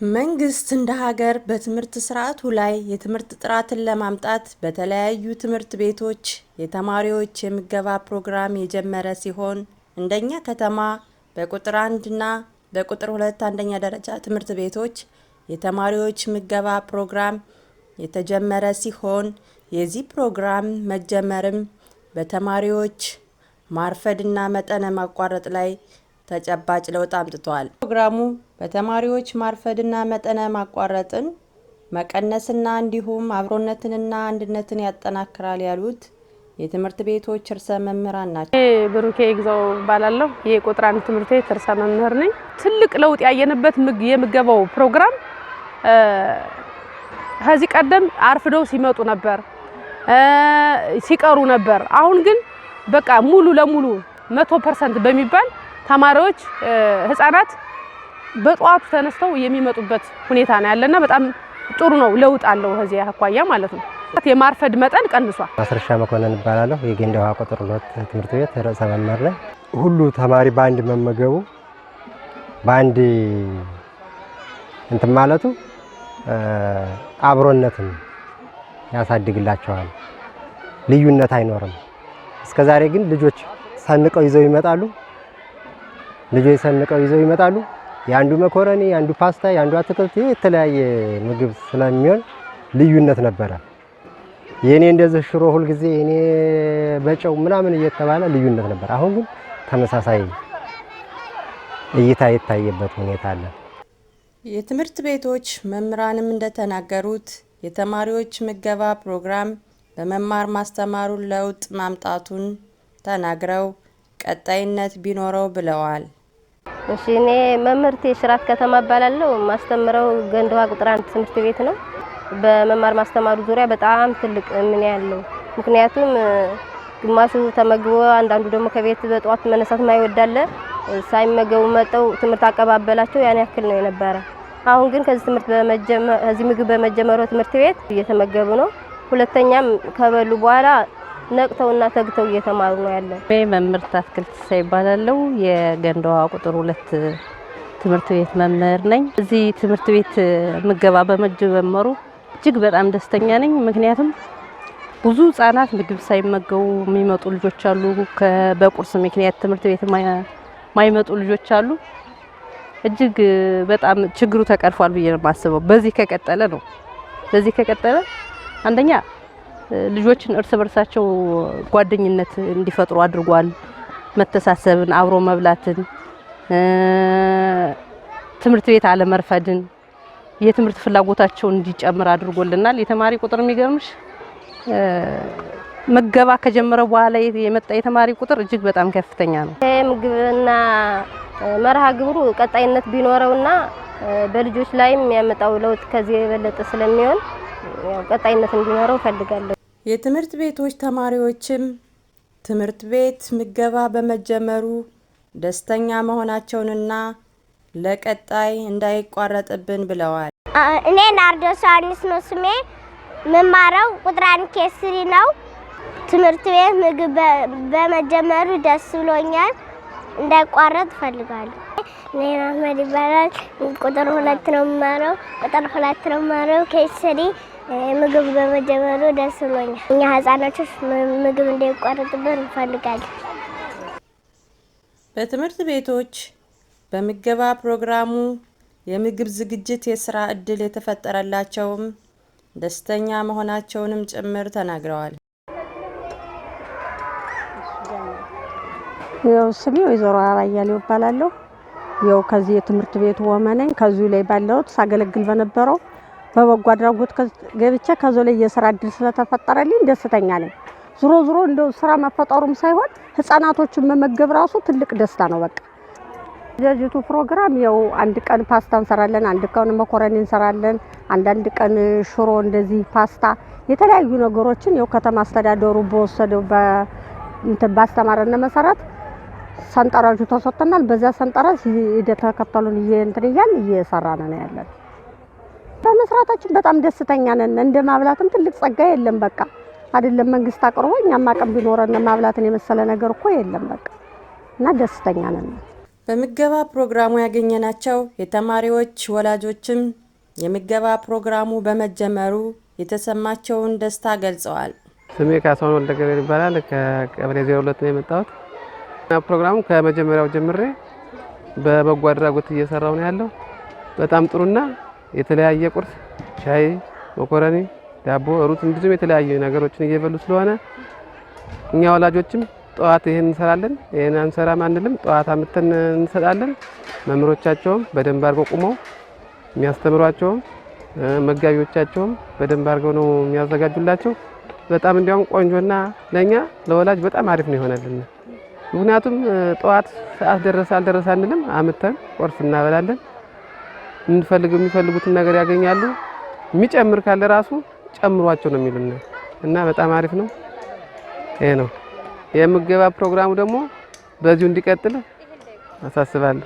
መንግስት እንደ ሀገር በትምህርት ስርዓቱ ላይ የትምህርት ጥራትን ለማምጣት በተለያዩ ትምህርት ቤቶች የተማሪዎች የምገባ ፕሮግራም የጀመረ ሲሆን እንደኛ ከተማ በቁጥር 1 እና በቁጥር 2 አንደኛ ደረጃ ትምህርት ቤቶች የተማሪዎች ምገባ ፕሮግራም የተጀመረ ሲሆን የዚህ ፕሮግራም መጀመርም በተማሪዎች ማርፈድና መጠነ ማቋረጥ ላይ ተጨባጭ ለውጥ አምጥቷል። ፕሮግራሙ በተማሪዎች ማርፈድና መጠነ ማቋረጥን መቀነስና እንዲሁም አብሮነትንና አንድነትን ያጠናክራል ያሉት የትምህርት ቤቶች ርዕሰ መምህራን ናቸው። ብሩኬ ይግዛው ባላለው የቁጥር 1 ትምህርት ቤት ርዕሰ መምህር ነኝ። ትልቅ ለውጥ ያየንበት የምገባው ፕሮግራም ከዚህ ቀደም አርፍደው ሲመጡ ነበር፣ ሲቀሩ ነበር። አሁን ግን በቃ ሙሉ ለሙሉ 100% በሚባል ተማሪዎች ህፃናት በጧቱ ተነስተው የሚመጡበት ሁኔታ ነው ያለና በጣም ጥሩ ነው። ለውጥ አለው ከዚህ አኳያ ማለት ነው። የማርፈድ መጠን ቀንሷል። ማስረሻ መኮንን እባላለሁ። የገንዳ ውሃ ቁጥር 2 ትምህርት ቤት ርዕሰ መምህር ነኝ። ሁሉ ተማሪ በአንድ መመገቡ በአንድ እንትን ማለቱ አብሮነትን ያሳድግላቸዋል። ልዩነት አይኖርም። እስከዛሬ ግን ልጆች ሰንቀው ይዘው ይመጣሉ። ያንዱ መኮረኒ፣ ያንዱ ፓስታ፣ ያንዱ አትክልት የተለያየ ምግብ ስለሚሆን ልዩነት ነበረ። የኔ እንደዚህ ሽሮ ሁሉ ጊዜ የኔ በጨው ምናምን እየተባለ ልዩነት ነበር። አሁን ግን ተመሳሳይ እይታ የታየበት ሁኔታ አለ። የትምህርት ቤቶች መምህራንም እንደተናገሩት የተማሪዎች ምገባ ፕሮግራም በመማር ማስተማሩ ለውጥ ማምጣቱን ተናግረው ቀጣይነት ቢኖረው ብለዋል። እሺ እኔ መምህርት የሽራት ከተማ እባላለሁ። ማስተምረው ገንዳ ውሃ ቁጥር 1 ትምህርት ቤት ነው። በመማር ማስተማሩ ዙሪያ በጣም ትልቅ ምን ያለው ምክንያቱም ግማሹ ተመግቦ አንዳንዱ ደግሞ ከቤት በጧት መነሳት ማይወዳለ ሳይመገቡ መጠው ትምህርት አቀባበላቸው ያን ያክል ነው የነበረ። አሁን ግን ከዚህ ምግብ በመጀመሩ ትምህርት ቤት እየተመገቡ ነው። ሁለተኛም ከበሉ በኋላ ነቅተውና ተግተው እየተማሩ ነው ያለው። መምህርት አትክልት ሳይባላለው የገንዳ ውሃ ቁጥር 2 ትምህርት ቤት መምህር ነኝ። እዚህ ትምህርት ቤት ምገባ በመጀመሩ እጅግ በጣም ደስተኛ ነኝ። ምክንያቱም ብዙ ህፃናት ምግብ ሳይመገቡ የሚመጡ ልጆች አሉ። በቁርስ ምክንያት ትምህርት ቤት ማይመጡ ልጆች አሉ። እጅግ በጣም ችግሩ ተቀርፏል ብዬ ነው የማስበው። በዚህ ከቀጠለ አንደኛ ልጆችን እርስ በርሳቸው ጓደኝነት እንዲፈጥሩ አድርጓል። መተሳሰብን፣ አብሮ መብላትን፣ ትምህርት ቤት አለመርፈድን፣ የትምህርት ፍላጎታቸው እንዲጨምር አድርጎልናል። የተማሪ ቁጥር የሚገርምሽ ምገባ ከጀመረ በኋላ የመጣ የተማሪ ቁጥር እጅግ በጣም ከፍተኛ ነው። ምግብና መርሃ ግብሩ ቀጣይነት ቢኖረውና በልጆች ላይም የሚያመጣው ለውጥ ከዚህ የበለጠ ስለሚሆን ቀጣይነት እንዲኖረው ፈልጋለሁ። የትምህርት ቤቶች ተማሪዎችም ትምህርት ቤት ምገባ በመጀመሩ ደስተኛ መሆናቸውንና ለቀጣይ እንዳይቋረጥብን ብለዋል። እኔ ናርዶስ ዮሐንስ ነው ስሜ። መማረው ቁጥር 1 ኬስሪ ነው። ትምህርት ቤት ምግብ በመጀመሩ ደስ ብሎኛል። እንዳይቋረጥ ፈልጋለሁ። እኔ አህመድ ይባላል። ቁጥር 2 ነው የምማረው። ኬስሪ ምግብ በመጀመሩ ደስ ብሎኛል። እኛ ህፃናቶች ምግብ እንዳይቋረጥብን እንፈልጋለን። በትምህርት ቤቶች በምገባ ፕሮግራሙ የምግብ ዝግጅት የስራ እድል የተፈጠረላቸውም ደስተኛ መሆናቸውንም ጭምር ተናግረዋል። ያው ስሜ ወይዘሮ አባያሌው እባላለሁ። ያው ከዚህ የትምህርት ቤቱ ወመነኝ ከዚህ ላይ ባለው ሳገለግል በነበረው በበጎ አድራጎት ገብቼ ከዚህ ላይ የስራ እድል ስለተፈጠረልኝ ደስተኛ ነኝ። ዙሮ እንደው ስራ መፈጠሩም ሳይሆን ህፃናቶችን መመገብ ራሱ ትልቅ ደስታ ነው። በቃ የጅቱ ፕሮግራም ያው አንድ ቀን ፓስታ እንሰራለን፣ አንድ ቀን መኮረኒ እንሰራለን፣ አንድ ቀን ሽሮ እንደዚህ ፓስታ የተለያዩ ነገሮችን ያው ከተማ አስተዳደሩ በወሰደው እንትን ባስተማረን መሰረት ሰንጠረዡ ተሰጥቶናል። በዛ ሰንጠረዥ እየተከተሉን እንትን እያልን እየሰራን ነው ያለን። በመስራታችን በጣም ደስተኛ ነን። እንደ ማብላትም ትልቅ ጸጋ የለም። በቃ አይደለም መንግስት አቅርቦ እኛም አቅም ቢኖረን ማብላትን የመሰለ ነገር እኮ የለም። በቃ እና ደስተኛ ነን። በምገባ ፕሮግራሙ ያገኘናቸው የተማሪዎች ወላጆችም የምገባ ፕሮግራሙ በመጀመሩ የተሰማቸውን ደስታ ገልጸዋል። ስሜ ካሳሁን ወልደገብርኤል ይባላል። ከቀበሌ 02 ነው የመጣሁት። ፕሮግራሙ ከመጀመሪያው ጀምሬ በበጎ አድራጎት እየሰራው ነው ያለው። በጣም ጥሩና የተለያየ ቁርስ፣ ሻይ፣ መኮረኒ፣ ዳቦ፣ ሩዝ እንደዚሁም የተለያዩ ነገሮችን እየበሉ ስለሆነ እኛ ወላጆችም ጠዋት ይሄን እንሰራለን፣ ይሄን አንሰራም አንልም። ጠዋት አምጥተን እንሰጣለን። መምህሮቻቸውም በደንብ አድርገው ቁመው የሚያስተምሯቸው መጋቢዎቻቸውም በደንብ አድርገው ነው የሚያዘጋጁላቸው። በጣም እንዲያውም ቆንጆና ለኛ ለወላጅ በጣም አሪፍ ነው ይሆናልና ምክንያቱም ጠዋት ሰዓት ደረሰ አልደረሰ አንልም። አምጥተን ቁርስ እናበላለን። የሚፈልጉትን ነገር ያገኛሉ። የሚጨምር ካለ ራሱ ጨምሯቸው ነው የሚሉን እና በጣም አሪፍ ነው። ይሄ ነው የምገባ ፕሮግራሙ ደግሞ በዚሁ እንዲቀጥል አሳስባለሁ።